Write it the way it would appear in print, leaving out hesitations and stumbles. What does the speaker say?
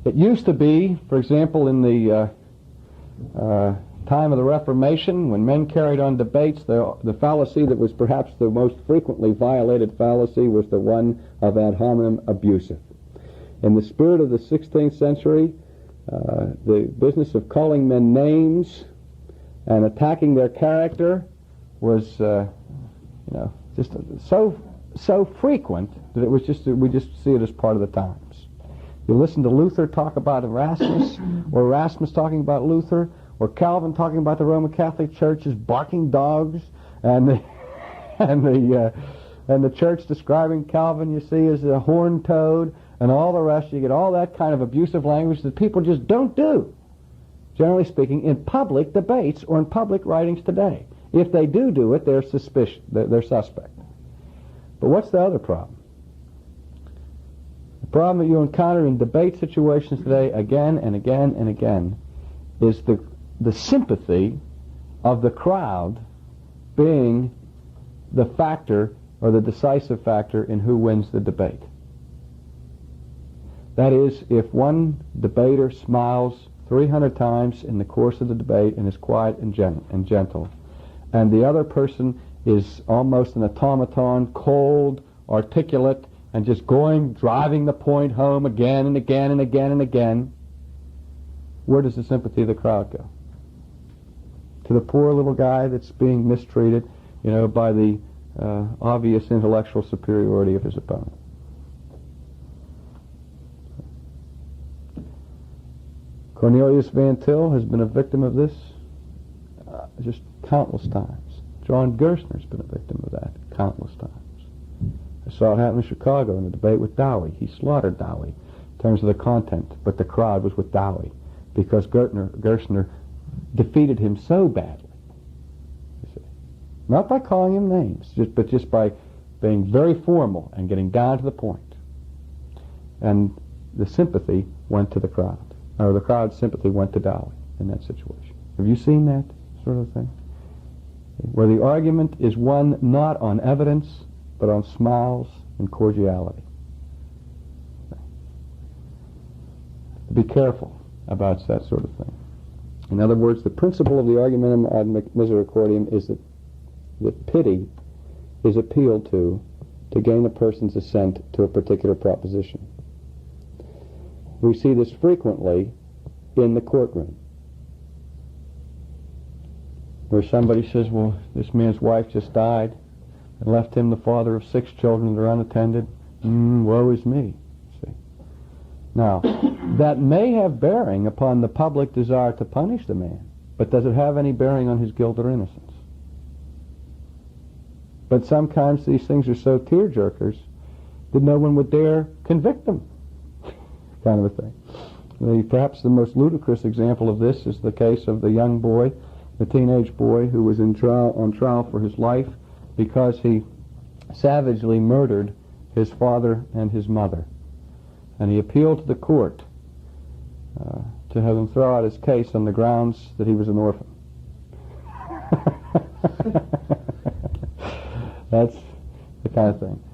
It used to be, for example, in the time of the Reformation, when men carried on debates, the fallacy that was perhaps the most frequently violated fallacy was the one of ad hominem abusive. In the spirit of the 16th century, the business of calling men names and attacking their character was, just so frequent that it was we just see it as part of the times. You listen to Luther talk about Erasmus, or Erasmus talking about Luther, or Calvin talking about the Roman Catholic Church as barking dogs, and the church describing Calvin, you see, as a horned toad, and all the rest. You get all that kind of abusive language that people just don't do, generally speaking, in public debates or in public writings today. If they do it, they're suspicious. They're suspect. But what's the other problem? The problem that you encounter in debate situations today, again and again and again, is the sympathy of the crowd being the factor or the decisive factor in who wins the debate. That is, if one debater smiles 300 times in the course of the debate and is quiet and gentle, and the other person is almost an automaton, cold, articulate, and just driving the point home again and again and again and again, where does the sympathy of the crowd go? To the poor little guy that's being mistreated, by the obvious intellectual superiority of his opponent. Cornelius Van Til has been a victim of this just countless times. John Gerstner's been a victim of that countless times. I saw it happen in Chicago in a debate with Dowie. He slaughtered Dowie in terms of the content, but the crowd was with Dowie because Gerstner defeated him so badly. You see. Not by calling him names, but just by being very formal and getting down to the point. And the sympathy went to the crowd. Or the crowd's sympathy went to Dowie in that situation. Have you seen that sort of thing? Where the argument is won not on evidence, but on smiles and cordiality. Be careful about that sort of thing. In other words, the principle of the Argumentum ad misercordiam is that pity is appealed to gain a person's assent to a particular proposition. We see this frequently in the courtroom, where somebody says, well, this man's wife just died and left him the father of 6 children that are unattended. Woe is me. See? Now, that may have bearing upon the public desire to punish the man, but does it have any bearing on his guilt or innocence? But sometimes these things are so tear-jerkers that no one would dare convict them. Kind of a thing. Perhaps the most ludicrous example of this is the case of the young boy, the teenage boy who was on trial for his life because he savagely murdered his father and his mother. And he appealed to the court to have him throw out his case on the grounds that he was an orphan. That's the kind of thing.